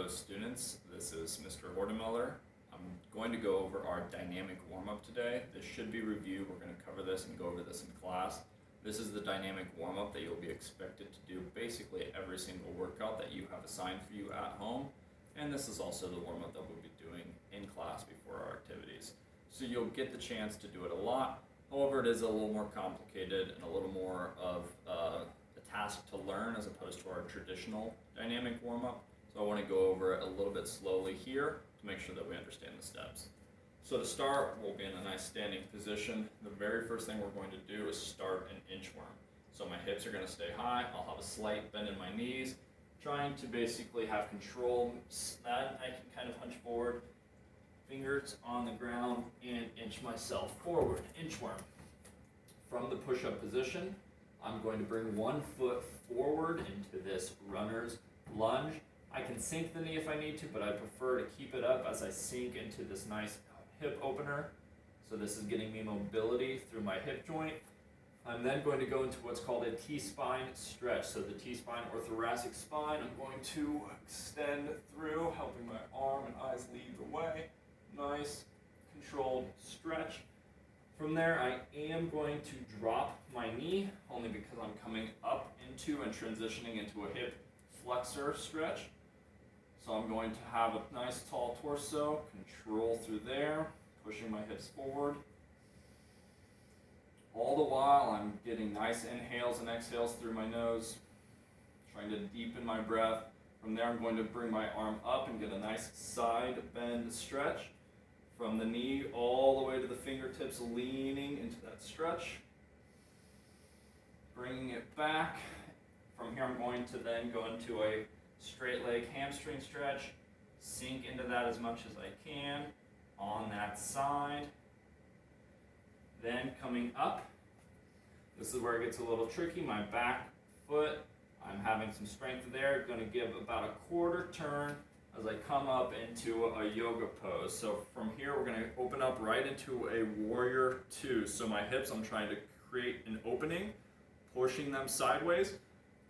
Post students. This is Mr. Hordemuller. I'm going to go over our dynamic warm-up today. This should be review. We're going to cover this and go over this in class. This is the dynamic warm-up that you'll be expected to do basically every single workout that you have assigned for you at home. And this is also the warm-up that we'll be doing in class before our activities. So you'll get the chance to do it a lot. However, it is a little more complicated and a little more of a task to learn as opposed to our traditional dynamic warm-up. So I want to go over it a little bit slowly here to make sure that we understand the steps. So to start, we'll be in a nice standing position. The very first thing we're going to do is start an inchworm. So my hips are going to stay high. I'll have a slight bend in my knees, trying to basically have control. That I can kind of hunch forward, fingers on the ground, and inch myself forward, inchworm. From the push-up position, I'm going to bring one foot forward into this runner's lunge. I can sink the knee if I need to, but I prefer to keep it up as I sink into this nice hip opener. So this is getting me mobility through my hip joint. I'm then going to go into what's called a T-spine stretch. So the T-spine or thoracic spine, I'm going to extend through, helping my arm and eyes lead the way. Nice, controlled stretch. From there, I am going to drop my knee, only because I'm coming up into and transitioning into a hip flexor stretch. So I'm going to have a nice tall torso, control through there, pushing my hips forward. All the while, I'm getting nice inhales and exhales through my nose, trying to deepen my breath. From there, I'm going to bring my arm up and get a nice side bend stretch. From the knee all the way to the fingertips, leaning into that stretch. Bringing it back. From here, I'm going to then go into a straight leg hamstring stretch. Sink into that as much as I can on that side. Then coming up, this is where it gets a little tricky. My back foot, I'm having some strength there. Going to give about a quarter turn as I come up into a yoga pose. So from here, we're going to open up right into a warrior two. So my hips, I'm trying to create an opening, pushing them sideways.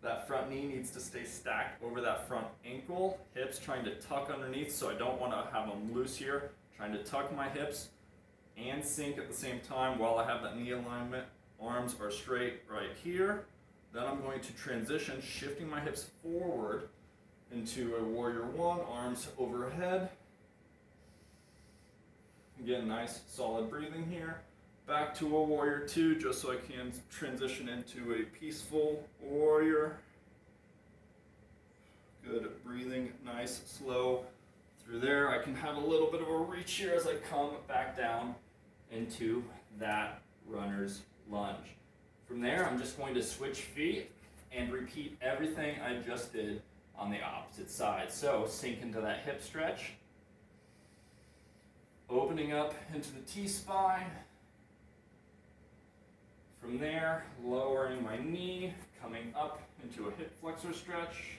That front knee needs to stay stacked over that front ankle. Hips trying to tuck underneath, so I don't want to have them loose here. Trying to tuck my hips and sink at the same time while I have that knee alignment. Arms are straight right here. Then I'm going to transition, shifting my hips forward into a warrior one, arms overhead. Again, nice solid breathing here. Back to a warrior two, just so I can transition into a peaceful warrior. Good breathing, nice, slow through there. I can have a little bit of a reach here as I come back down into that runner's lunge. From there, I'm just going to switch feet and repeat everything I just did on the opposite side. So sink into that hip stretch, opening up into the T-spine. From there, lowering my knee, coming up into a hip flexor stretch.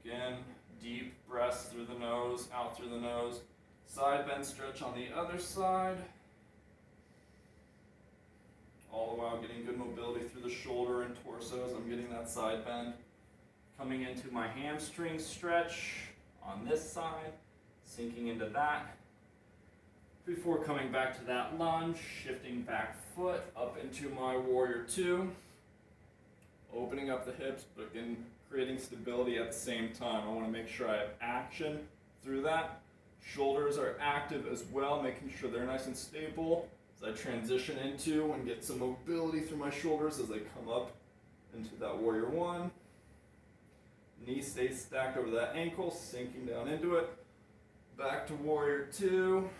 Again, deep breaths through the nose, out through the nose. Side bend stretch on the other side. All the while getting good mobility through the shoulder and torso as I'm getting that side bend. Coming into my hamstring stretch on this side, sinking into that. Before coming back to that lunge, shifting back foot up into my warrior two. Opening up the hips, but again, creating stability at the same time. I want to make sure I have action through that. Shoulders are active as well, making sure they're nice and stable as I transition into and get some mobility through my shoulders as I come up into that warrior one. Knee stays stacked over that ankle, sinking down into it. Back to warrior two.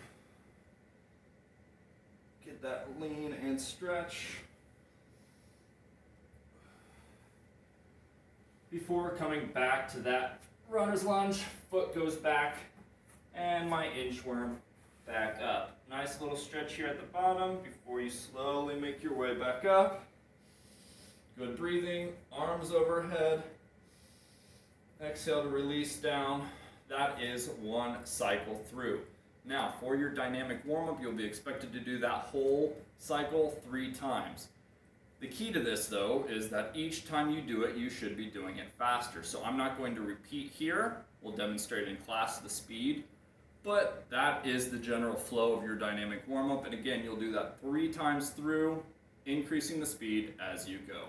Get that lean and stretch. Before coming back to that runner's lunge, foot goes back and my inchworm back up. Nice little stretch here at the bottom before you slowly make your way back up. Good breathing, arms overhead. Exhale to release down. That is one cycle through. Now, for your dynamic warm-up, you'll be expected to do that whole cycle 3 times. The key to this though is that each time you do it, you should be doing it faster. So I'm not going to repeat here. We'll demonstrate in class the speed, but that is the general flow of your dynamic warm-up. And again, you'll do that 3 times through, increasing the speed as you go.